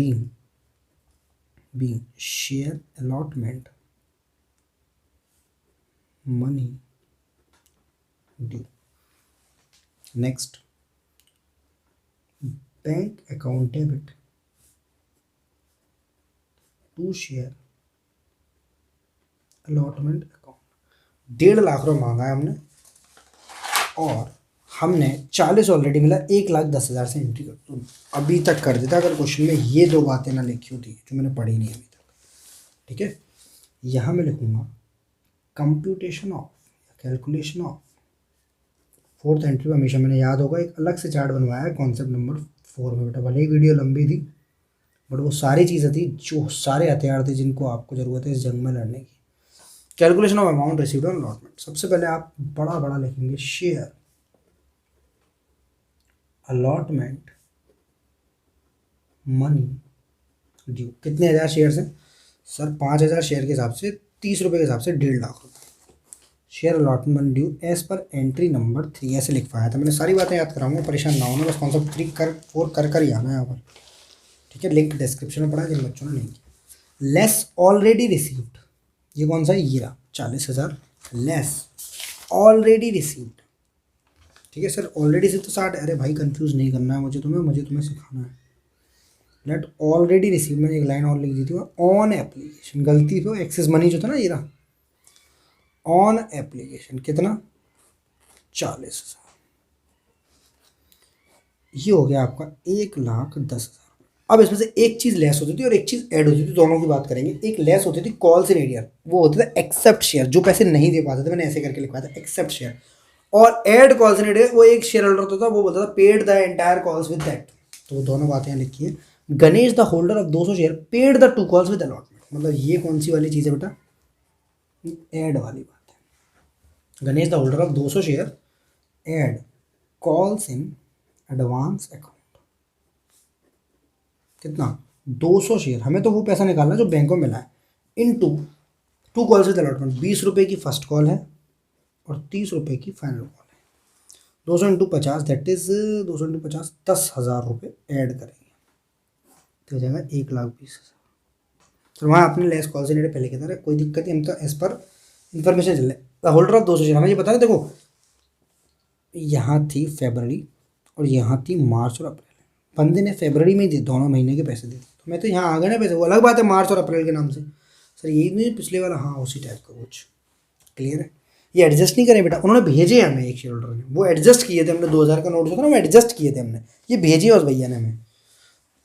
Being share allotment money due. Next bank account debit to share allotment account. 1,50,000 रुपये मांगा है हमने और हमने 40 ऑलरेडी मिला। 1,10,000 से एंट्री कर तो अभी तक कर देता अगर क्वेश्चन में ये दो बातें ना लिखी होती जो मैंने पढ़ी नहीं अभी तक, ठीक है। यहाँ मैं लिखूँगा computation of, calculation of fourth entry में। हमेशा मैंने याद होगा एक अलग से चार्ट बनवाया है कॉन्सेप्ट नंबर 4 में बेटा, भले ही वीडियो लंबी थी बट वो सारी चीज़ें थी जो सारे हथियार थे जिनको आपको ज़रूरत है इस जंग में लड़ने की। Calculation of amount received on allotment. सबसे पहले आप बड़ा बड़ा लिखेंगे शेयर अलॉटमेंट मनी ड्यू। कितने हज़ार शेयर्स हैं? सर 5,000 शेयर के हिसाब से 30 रुपये के हिसाब से 1,50,000 रुपये। Share allotment money due as per entry number 3 ऐसे लिखवाया था मैंने। सारी बातें याद कराऊंगा, परेशान ना होना, बस कॉन्सेप्ट 3 कर 4 कर ही आना है यहाँ पर, ठीक है। लिंक डिस्क्रिप्शन में पड़ा है जिन बच्चों ने नहीं किया। लेस ऑलरेडी रिसीव्ड, ये कौन सा है? ये रहा 40,000 लेस ऑलरेडी रिसीव्ड, ठीक है। सर ऑलरेडी से तो 60। अरे भाई कंफ्यूज नहीं करना है मुझे तुम्हें सिखाना है। लेट ऑलरेडी रिसीव, मैंने एक लाइन और लिख दी थी, ऑन एप्लीकेशन, गलती तो एक्सेस मनी जो था ना ये रहा, ऑन एप्लीकेशन कितना 40,000, ये हो गया आपका 1,10,000। अब इसमें से एक चीज़ लेस होती थी और एक चीज़ ऐड होती थी, दोनों की बात करेंगे। एक लेस होती थी कॉल्स इन एरियर, वो होता था एक्सेप्ट शेयर, जो पैसे नहीं दे पाते थे, मैंने ऐसे करके लिखवाया था एक्सेप्ट शेयर। और ऐड कॉल्स इन एरियर, वो एक शेयर होल्डर होता था, वो बोलता था paid the entire calls with that. तो वो दोनों बातें यहाँ लिखी है। Ganesh the holder of 200 share paid the 2 calls with allotment, मतलब ये कौन सी वाली चीज़ है बेटा, ऐड वाली बात है। Ganesh the holder of 200 share add calls in advance account, कितना 200 शेयर, हमें तो वो पैसा निकालना जो बैंकों में मिला है, इन टू कॉल्स विद अलॉटमेंट, 20 रुपये की फर्स्ट कॉल है और 30 रुपये की फाइनल कॉल है। 200 इंटू 50 दैट इज 200 इंटू 50 10,000 रुपये ऐड करेंगे तो हो जाएगा 1,20,000। तो वहाँ आपने लेस कॉल से पहले कहता है कोई दिक्कत नहीं, हम तो एज पर इंफॉर्मेशन चल रहा है। होल्डर ऑफ 200 शेयर, हमें ये बता रहे देखो, यहाँ थी फरवरी और यहाँ थी मार्च और अप्रैल, बंदे ने फरवरी में ही दोनों महीने के पैसे दे दिए, तो मैं तो यहाँ आ गए ना पैसे, वो अलग बात है मार्च और अप्रैल के नाम से, सर यही नहीं पिछले वाला, हाँ उसी टाइप का कुछ, क्लियर है। ये एडजस्ट नहीं करें बेटा, उन्होंने भेजे हमें एक शेयर होल्डर ने, वो एडजस्ट किए थे, हमने 2,000 का नोट जो था ना वो एडजस्ट किए थे हमने, ये भेजे उस भैया ने हमें।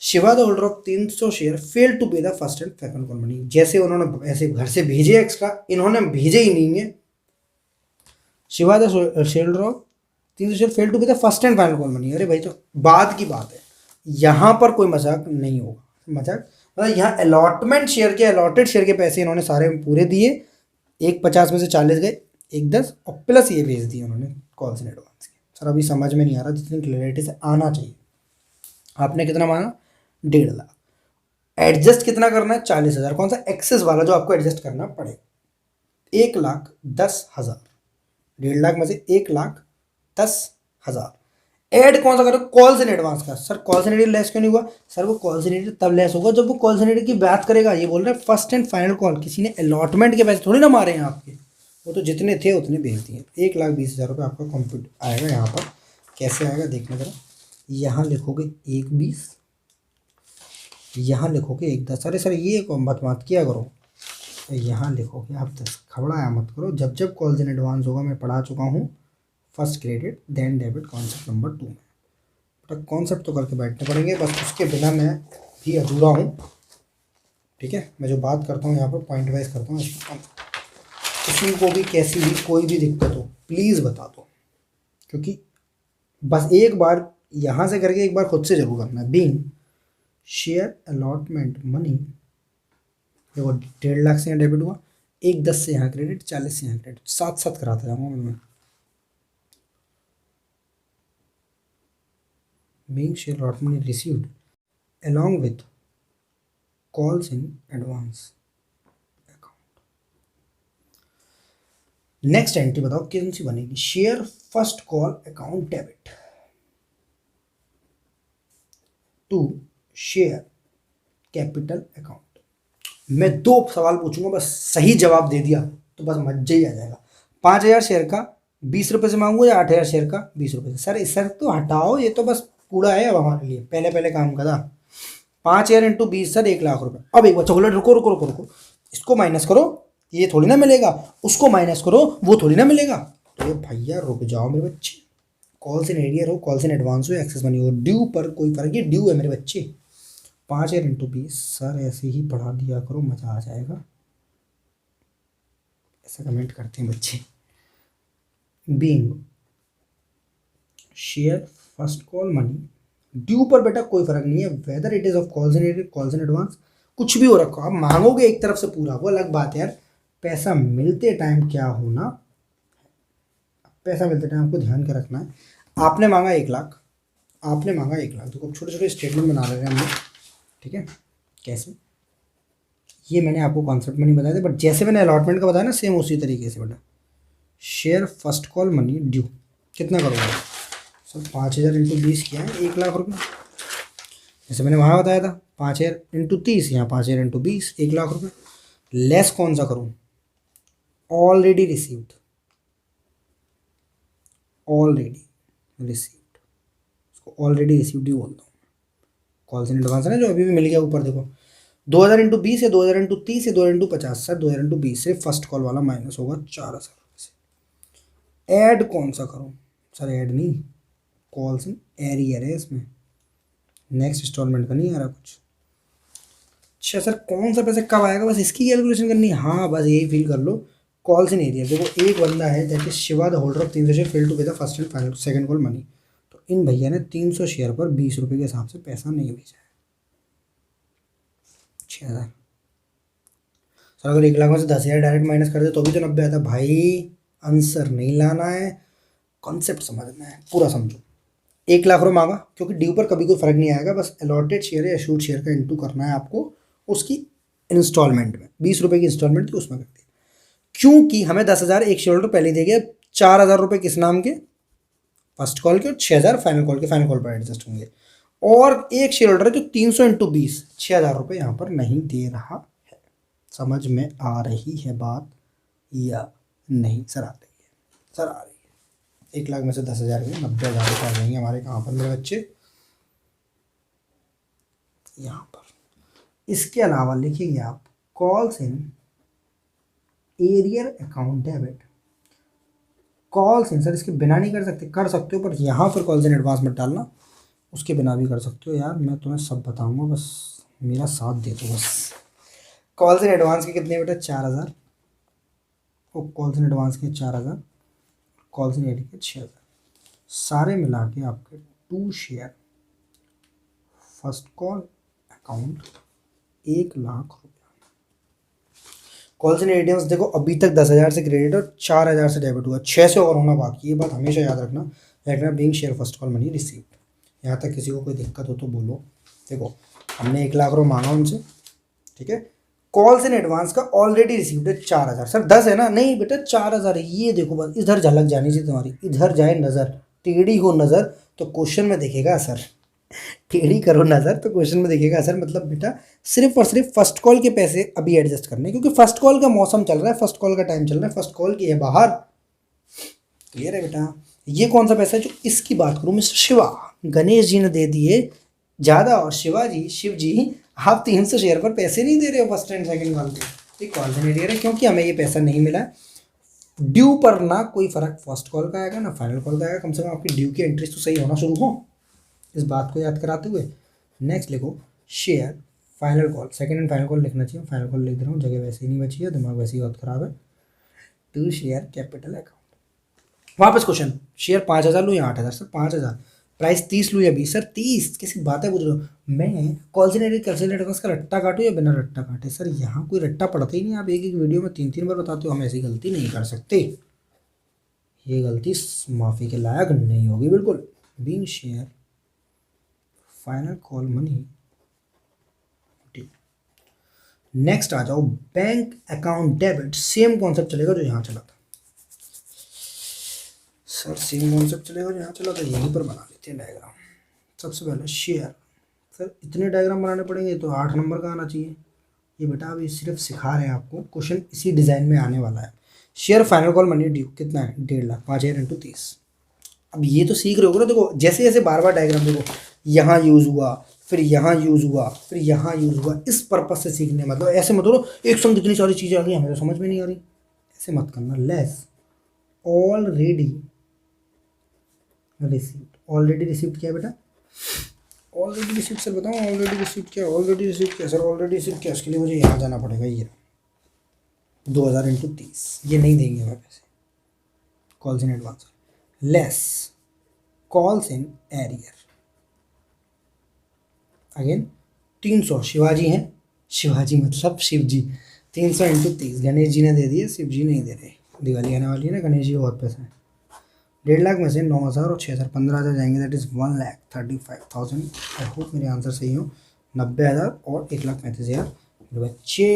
Shiva the holder of 300 share fail to pay the first and second call money, जैसे उन्होंने ऐसे घर से भेजे एक्स्ट्रा, इन्होंने भेजे ही नहीं है। Shiva the share holder of 300 share fail to pay the first and final call money, अरे भाई तो बाद की बात है, यहाँ पर कोई मजाक नहीं होगा, मजाक मतलब यहाँ अलॉटमेंट शेयर के, अलॉटेड शेयर के पैसे इन्होंने सारे पूरे दिए, 1,50 में से 40 गए, 1,10 और प्लस ये भेज दिए उन्होंने कॉल्स इन एडवांस के। सर अभी समझ में नहीं आ रहा, जितनी क्लियरिटी से आना चाहिए। आपने कितना मांगा 1.5 लाख, एडजस्ट कितना करना है 40,000, कौन सा एक्सेस वाला जो आपको एडजस्ट करना पड़े, 1,10,000, 1.5 लाख में से 1,10,000 ऐड कौन सा करो, कॉल्स इन एडवांस का। Sir calls in adhere less क्यों नहीं हुआ, सर वो कॉल्स इन एडियर तब लेस होगा जब वो कॉल्स इन एडियर की बात करेगा, ये बोल रहे हैं फर्स्ट एंड फाइनल कॉल, किसी ने अलॉटमेंट के पैसे थोड़ी ना मारे हैं आपके, वो तो जितने थे उतने भेज दिए। 1,20,000 रुपये आपका कंप्यूट आएगा यहाँ पर, कैसे आएगा देखना जरा, यहाँ लिखोगे 1,20, यहाँ लिखोगे 1,10, अरे सर ये मत किया करो, यहाँ लिखोगे आप 10, घबराया मत करो, जब जब कॉल्स इन एडवांस होगा मैं पढ़ा चुका हूँ, first credit then debit concept number 2 में, बट कॉन्सेप्ट तो करके बैठने पड़ेंगे, बस उसके बिना मैं भी अधूरा हूँ। ठीक है, मैं जो बात करता हूँ यहाँ पर पॉइंट वाइज करता हूँ, किसी को भी कैसी भी कोई भी दिक्कत हो प्लीज़ बता दो, क्योंकि बस एक बार यहाँ से करके एक बार खुद से जरूर करना है। बीइंग शेयर अलॉटमेंट मनी, देखो 1.5 लाख से यहाँ डेबिट हुआ, 1,10 से यहाँ क्रेडिट, 40 से यहाँ क्रेडिट, साथ साथ कराता जाऊँगा मैं। Being share allotment received along with calls in advance account। Next entry बताओ कौन सी बनेगी, share first call account debit to share capital account. मैं 2 सवाल पूछूंगा, बस सही जवाब दे दिया तो बस मजा ही आ जाएगा। 5,000 शेयर का 20 रुपये से मांगूंगा या 8,000 शेयर का 20 रुपये से, सर इस सर तो हटाओ, ये तो बस कूड़ा है अब हमारे लिए, पहले पहले काम करा। 5,000 इंटू 20 सर 1,00,000 रुपये। अब एक बार चॉकलेट रुको रुको रुको रुको, इसको माइनस करो, ये थोड़ी ना मिलेगा, उसको माइनस करो, वो थोड़ी ना मिलेगा, तो ये भैया रुक जाओ मेरे बच्चे, कॉल्स इन एरियर हो, कॉल्स इन एडवांस हो, एक्सेस मनी हो, ड्यू पर कोई फर्क, ये ड्यू है मेरे बच्चे। 5,000 इंटू 20, सर ऐसे ही पढ़ा दिया करो, मज़ा आ जाएगा, ऐसा कमेंट करते हैं बच्चे। Being share first call money, due पर बेटा कोई फर्क नहीं है, whether it is of calls in arrear calls in advance, कुछ भी हो रखो, आप मांगोगे एक तरफ से पूरा, वो अलग बात है यार, पैसा मिलते टाइम क्या होना, पैसा मिलते टाइम आपको ध्यान का रखना है। आपने मांगा 1,00,000, आपने मांगा 1,00,000, तो छोटे छोटे स्टेटमेंट बना रहे हैं हम लोग, ठीक है। कैसे, ये मैंने आपको कॉन्सेप्ट में नहीं बताया था, बट जैसे मैंने अलॉटमेंट का बताया ना सेम उसी तरीके से बेटा। Share first call money due कितना करोगे सर, 5,000 इंटू 20 किया है 1,00,000 रुपये, जैसे मैंने वहाँ बताया था 5,000 इंटू 30, यहाँ 5,000 इंटू 20 1,00,000 रुपये। लेस कौन सा करूँ, ऑलरेडी रिसीव्ड, ऑलरेडी रिसीव्ड, इसको ऑलरेडी रिसीव्ड ही बोलता हूँ। कॉल्स इन एडवांस है ना जो अभी भी मिल गया ऊपर देखो, 2000 इंटू 20 या 2000 इंटू 30 या 2000 इंटू 50। सर 2000 इंटू 20 से फर्स्ट कॉल वाला माइनस होगा 4000 से। ऐड कौन सा करूँ सर, ऐड नहीं, कॉल्स इन एरियर है इसमें, नेक्स्ट इंस्टॉलमेंट का नहीं आ रहा कुछ। अच्छा सर कौन सा पैसे कब आएगा, बस इसकी कैलकुलेशन करनी है। हाँ बस यही फील कर लो, कॉल्स इन एरियर। देखो एक बंदा है that is Shiva the holder of 300 share fail to pay the first and final second call money. तो इन भैया ने 300 शेयर पर 20 रुपये के हिसाब से पैसा नहीं भेजा है, 6000। सर अगर 1 लाख में से 10,000 डायरेक्ट माइनस कर दे तो भी तो 90 आता भाई। आंसर नहीं लाना है, कॉन्सेप्ट समझना है, पूरा समझो। 1 लाख रुपये मांगा क्योंकि ड्यू पर कभी कोई फर्क नहीं आएगा, बस अलॉटेड शेयर या इशूड शेयर का इंटू करना है आपको उसकी इंस्टॉलमेंट में, 20 रुपये की इंस्टॉलमेंट थी उसमें कर दिया। क्योंकि हमें 10,000 एक शेयर होल्डर पहले दे गया, 4,000 रुपये किस नाम के, फर्स्ट कॉल के, और 6,000 फाइनल कॉल के, फाइनल कॉल पर एडजस्ट होंगे। और एक शेयर होल्डर है जो 300 इंटू 20, 6,000 रुपये यहाँ पर नहीं दे रहा है। समझ में आ रही है बात या नहीं? सर आ रही है, सर आ रही है। 1 लाख में से 10,000 के 90,000 रुपये आ जाएंगे हमारे कहाँ पर मेरे बच्चे, यहाँ पर। इसके अलावा लिखिए आप calls in arrear account debit, calls in, sir इसके बिना नहीं कर सकते हो, पर यहाँ पर कॉल्स इन एडवांस मत डालना, उसके बिना भी कर सकते हो यार, मैं तुम्हें सब बताऊंगा, बस मेरा साथ दे दो बस। कॉल्स इन एडवांस के कितने बेटा, 4,000, और कॉल्स इन एडवांस के 4,000, कॉल्स इन एरियर के 6,000, सारे मिला के आपके 2 शेयर फर्स्ट कॉल अकाउंट 1,00,000 रुपया। कॉल्स इन एरियर्स देखो अभी तक 10,000 से क्रेडिट और 4,000 से डेबिट हुआ, 6 से और होना बाकी, ये बात हमेशा याद रखना being share first call money received. यहाँ तक किसी को कोई दिक्कत हो तो बोलो। देखो हमने 1,00,000 रुपये मांगा उनसे, ठीक है, कॉल्स इन एडवांस का ऑलरेडी रिसीव्ड है 4,000। सर 10 है ना, नहीं बेटा 4,000 है, ये देखो बस इधर झलक जानी चाहिए तुम्हारी, इधर जाए नज़र, टेढ़ी हो नज़र तो क्वेश्चन में देखेगा असर, टेढ़ी करो नज़र तो क्वेश्चन में देखेगा असर। मतलब बेटा सिर्फ और सिर्फ फर्स्ट कॉल के पैसे अभी एडजस्ट करने, क्योंकि फर्स्ट कॉल का मौसम चल रहा है, फर्स्ट कॉल का टाइम चल रहा है, फर्स्ट कॉल की है बाहर, क्लियर है बेटा। ये कौन सा पैसा है जो इसकी बात करूँ, मिस्टर शिवा, गणेश जी ने दे दिए ज़्यादा, और शिवाजी शिव जी आप 300 शेयर पर पैसे नहीं दे रहे हो फर्स्ट एंड सेकंड कॉल के, ये कॉल से नहीं दे रहे क्योंकि हमें ये पैसा नहीं मिला। ड्यू पर ना कोई फ़र्क फर्स्ट कॉल का आएगा ना फाइनल कॉल का आएगा, कम से कम आपकी ड्यू की एंट्रीज तो सही होना शुरू हो, इस बात को याद कराते हुए। नेक्स्ट लिखो share final call, second and final call लिखना चाहिए, फाइनल कॉल लिख दे रहा हूँ, जगह वैसे ही नहीं बची है, दिमाग वैसे ही बहुत खराब है। 2 शेयर कैपिटल अकाउंट, वापस क्वेश्चन, शेयर 5,000 लूँ या 8,000, सर 5,000, प्राइस 30 लूँ या 20, सर 30, कैसी बातें पूछ रहे हो, मैं कॉल्सिनेटेड कैलकुलेटर का रट्टा काटूँ या बिना रट्टा काटे, सर यहाँ कोई रट्टा पड़ता ही नहीं, आप एक एक वीडियो में 3-3 बार बताते हो, हम ऐसी गलती नहीं कर सकते, ये गलती माफ़ी के लायक नहीं होगी बिल्कुल। Being share final call money. Next आ जाओ bank account debit, same concept चलेगा जो यहाँ चला था, सर सेम कॉन्सेप्ट चलेगा जो यहाँ चला था, यहीं पर बना लेते हैं डायग्राम। सबसे पहले शेयर, सर इतने डायग्राम बनाने पड़ेंगे तो 8 नंबर का आना चाहिए, ये बेटा अभी सिर्फ सिखा रहे हैं आपको, क्वेश्चन इसी डिज़ाइन में आने वाला है। Share final call money due कितना है, 1.5 लाख, 5,000 इंटू 30। अब ये तो सीख रहे हो ना, देखो जैसे जैसे बार बार डायग्राम देखो, यहाँ यूज़ हुआ, फिर यहाँ यूज़ हुआ, फिर यहाँ यूज़ हुआ, इस पर्पज से सीखने, मतलब ऐसे मत बोलो एक संग कितनी सारी चीज़ें आ गई हमें तो समझ में नहीं आ रही, ऐसे मत करना। Less already received, already received क्या है बेटा, ऑलरेडी रिसीव्ड, सर बताओ ऑलरेडी रिसीव्ड क्या, ऑलरेडी रिसीव्ड क्या, सर ऑलरेडी रिसीव्ड क्या, इसके लिए मुझे यहाँ जाना पड़ेगा, ये 2,000 इंटू 30, ये नहीं देंगे हमें पैसे, calls in advance. Less calls in arrear, again 300, Shivaji हैं, शिवाजी मतलब शिव जी, 300 इंटू 30, गणेश जी ने दे दिए, शिव जी नहीं दे रहे, दिवाली आने वाली है ना, गणेश जी को बहुत पैसा है। 1.5 लाख में से 9,000 और 6,000, 15,000 जाएंगे, दैट इज़ 1,35,000। आई होप मेरे आंसर सही हो, 90,000 और 1,35,000 बच्चे,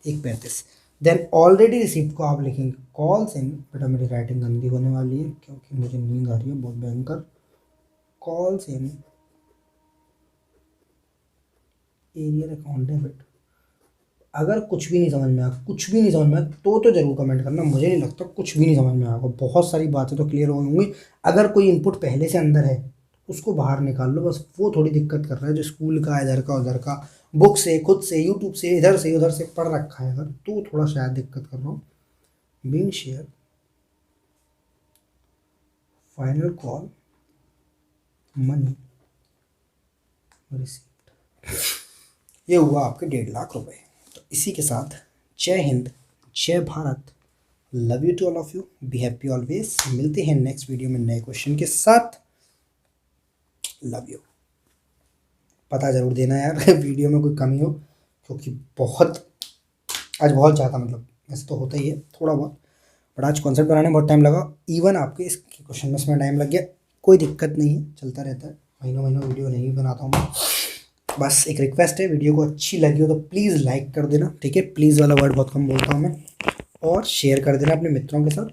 1,35,000। देन ऑलरेडी रिसीव्ड को आप लिखेंगे कॉल्स इन, बेटा मेरी राइटिंग गंदी होने वाली है क्योंकि मुझे नींद आ रही है बहुत भयंकर। Calls in arrear account debit, अगर कुछ भी नहीं समझ में आया, कुछ भी नहीं समझ में आया तो ज़रूर कमेंट करना, मुझे नहीं लगता कुछ भी नहीं समझ में आएगा, बहुत सारी बातें तो क्लियर हो होंगी। अगर कोई इनपुट पहले से अंदर है उसको बाहर निकाल लो, बस वो थोड़ी दिक्कत कर रहा है, जो स्कूल का इधर का उधर का बुक से खुद से यूट्यूब से इधर से उधर से पढ़ रखा है अगर, तो थोड़ा शायद दिक्कत कर रहा हूँ। Being share final call money received, ये हुआ आपके 1.5 लाख रुपए। तो इसी के साथ जय हिंद, जय Bharat, love you to all of you, be happy always. मिलते हैं नेक्स्ट वीडियो में नए क्वेश्चन के साथ। Love you. पता ज़रूर देना यार वीडियो में कोई कमी हो, क्योंकि आज बहुत ज़्यादा, मतलब ऐसे तो होता ही है थोड़ा बहुत, बट आज कॉन्सेप्ट बनाने में बहुत टाइम लगा। इवन आपके इस क्वेश्चन में इसमें टाइम लग गया, कोई दिक्कत नहीं है, चलता रहता है। महीनों महीनों वीडियो नहीं बनाता हूँ मैं। बस एक रिक्वेस्ट है, वीडियो को अच्छी लगी हो तो प्लीज़ लाइक कर देना, ठीक है, प्लीज़ वाला वर्ड बहुत कम बोलता हूँ मैं, और शेयर कर देना अपने मित्रों के साथ,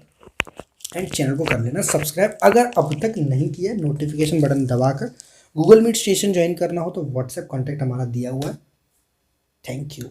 एंड चैनल को कर लेना सब्सक्राइब अगर अब तक नहीं किया। नोटिफिकेशन बटन दबाकर गूगल मीट सेशन ज्वाइन करना हो तो व्हाट्सएप कॉन्टैक्ट हमारा दिया हुआ है। Thank you.